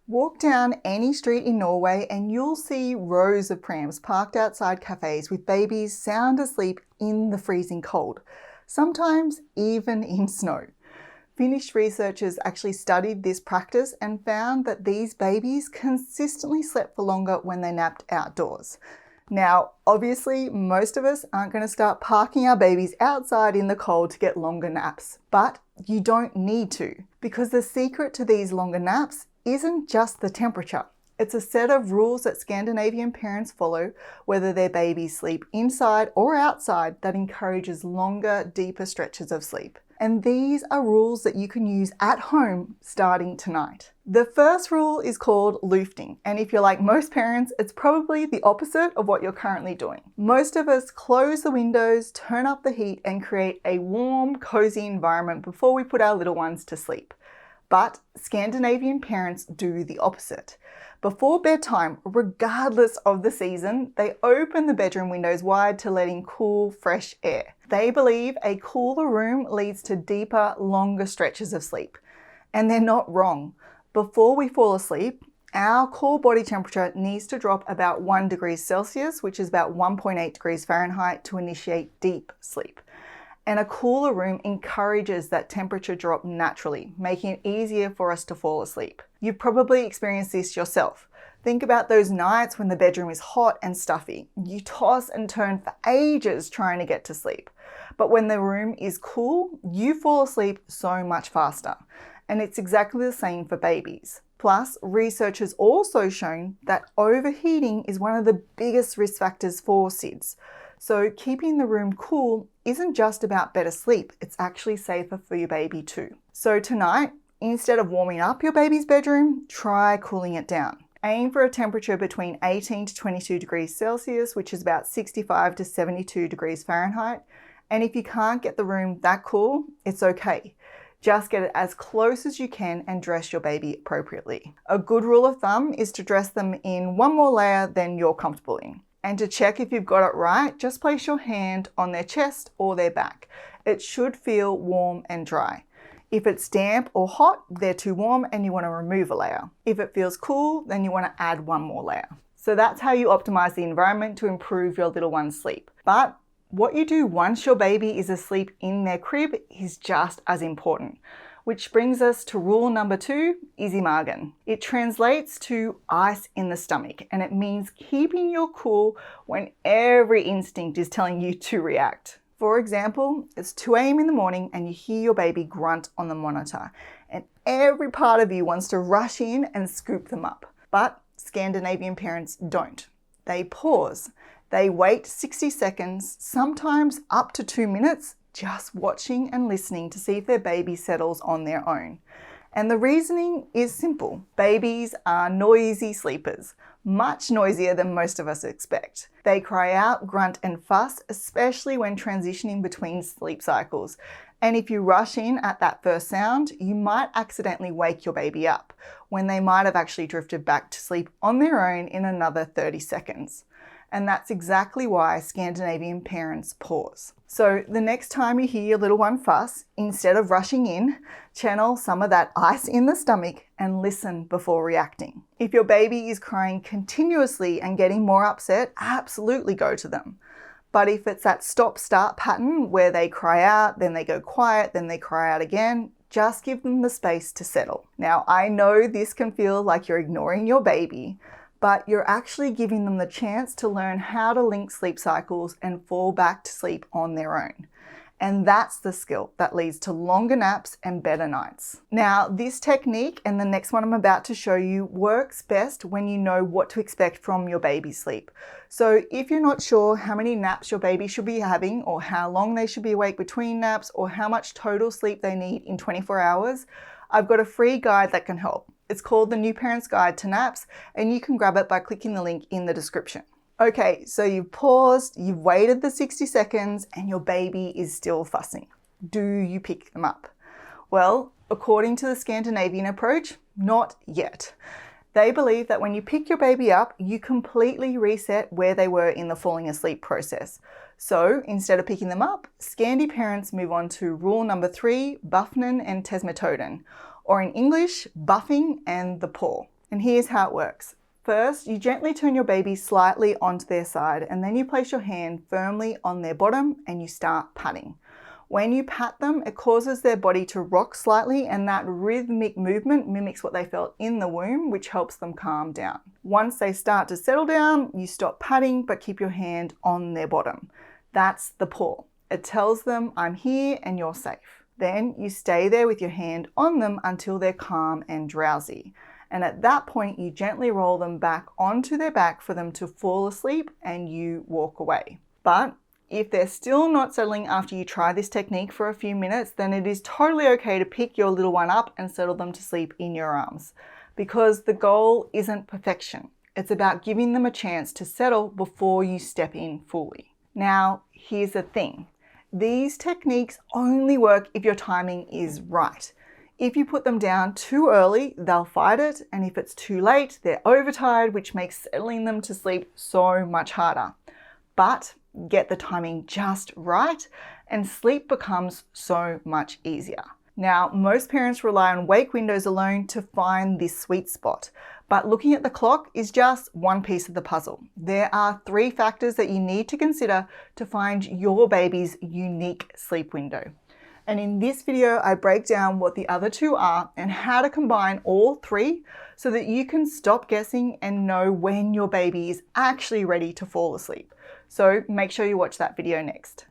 Walk down any street in Norway and you'll see rows of prams parked outside cafes with babies sound asleep in the freezing cold, sometimes even in snow. Finnish researchers actually studied this practice and found that these babies consistently slept for longer when they napped outdoors. Now, obviously, most of us aren't going to start parking our babies outside in the cold to get longer naps, but you don't need to, because the secret to these longer naps isn't just the temperature. It's a set of rules that Scandinavian parents follow, whether their babies sleep inside or outside, that encourages longer, deeper stretches of sleep. And these are rules that you can use at home starting tonight. The first rule is called lufting, and if you're like most parents, it's probably the opposite of what you're currently doing. Most of us close the windows, turn up the heat, and create a warm, cozy environment before we put our little ones to sleep. But Scandinavian parents do the opposite. Before bedtime, regardless of the season, they open the bedroom windows wide to let in cool, fresh air. They believe a cooler room leads to deeper, longer stretches of sleep. And they're not wrong. Before we fall asleep, our core body temperature needs to drop about 1 degree Celsius, which is about 1.8 degrees Fahrenheit, to initiate deep sleep. And a cooler room encourages that temperature drop naturally, making it easier for us to fall asleep. You've probably experienced this yourself. Think about those nights when the bedroom is hot and stuffy. You toss and turn for ages trying to get to sleep. But when the room is cool, you fall asleep so much faster. And it's exactly the same for babies. Plus, research has also shown that overheating is one of the biggest risk factors for SIDS. So keeping the room cool isn't just about better sleep, it's actually safer for your baby too. So tonight, instead of warming up your baby's bedroom, try cooling it down. Aim for a temperature between 18 to 22 degrees Celsius, which is about 65 to 72 degrees Fahrenheit. And if you can't get the room that cool, it's okay. Just get it as close as you can and dress your baby appropriately. A good rule of thumb is to dress them in one more layer than you're comfortable in. And to check if you've got it right, just place your hand on their chest or their back. It should feel warm and dry. If it's damp or hot, they're too warm and you want to remove a layer. If it feels cool, then you want to add one more layer. So that's how you optimize the environment to improve your little one's sleep. But what you do once your baby is asleep in their crib is just as important. Which brings us to rule number 2, I Magen. It translates to ice in the stomach, and it means keeping your cool when every instinct is telling you to react. For example, it's 2 a.m. in the morning and you hear your baby grunt on the monitor, and every part of you wants to rush in and scoop them up. But Scandinavian parents don't. They pause. They wait 60 seconds, sometimes up to 2 minutes, just watching and listening to see if their baby settles on their own. And the reasoning is simple. Babies are noisy sleepers, much noisier than most of us expect. They cry out, grunt and fuss, especially when transitioning between sleep cycles. And if you rush in at that first sound, you might accidentally wake your baby up, when they might have actually drifted back to sleep on their own in another 30 seconds. And that's exactly why Scandinavian parents pause. So the next time you hear your little one fuss, instead of rushing in, channel some of that ice in the stomach and listen before reacting. If your baby is crying continuously and getting more upset, absolutely go to them. But if it's that stop-start pattern where they cry out, then they go quiet, then they cry out again, just give them the space to settle. Now, I know this can feel like you're ignoring your baby, but you're actually giving them the chance to learn how to link sleep cycles and fall back to sleep on their own. And that's the skill that leads to longer naps and better nights. Now, this technique and the next one I'm about to show you works best when you know what to expect from your baby's sleep. So if you're not sure how many naps your baby should be having, or how long they should be awake between naps, or how much total sleep they need in 24 hours, I've got a free guide that can help. It's called the New Parent's Guide to Naps, and you can grab it by clicking the link in the description. Okay, so you've paused, you've waited the 60 seconds, and your baby is still fussing. Do you pick them up? Well, according to the Scandinavian approach, not yet. They believe that when you pick your baby up, you completely reset where they were in the falling asleep process. So instead of picking them up, Scandi parents move on to rule number 3, Buffning and Tassmetoden, or in English, buffing and the paw. And here's how it works. First, you gently turn your baby slightly onto their side, and then you place your hand firmly on their bottom and you start patting. When you pat them, it causes their body to rock slightly, and that rhythmic movement mimics what they felt in the womb, which helps them calm down. Once they start to settle down, you stop patting but keep your hand on their bottom. That's the paw. It tells them, I'm here and you're safe. Then you stay there with your hand on them until they're calm and drowsy. And at that point, you gently roll them back onto their back for them to fall asleep and you walk away. But if they're still not settling after you try this technique for a few minutes, then it is totally okay to pick your little one up and settle them to sleep in your arms, because the goal isn't perfection. It's about giving them a chance to settle before you step in fully. Now, here's the thing. These techniques only work if your timing is right. If you put them down too early, they'll fight it, and if it's too late, they're overtired, which makes settling them to sleep so much harder. But get the timing just right and sleep becomes so much easier. Now, most parents rely on wake windows alone to find this sweet spot, but looking at the clock is just one piece of the puzzle. There are 3 factors that you need to consider to find your baby's unique sleep window. And in this video, I break down what the other 2 are and how to combine all 3 so that you can stop guessing and know when your baby is actually ready to fall asleep. So make sure you watch that video next.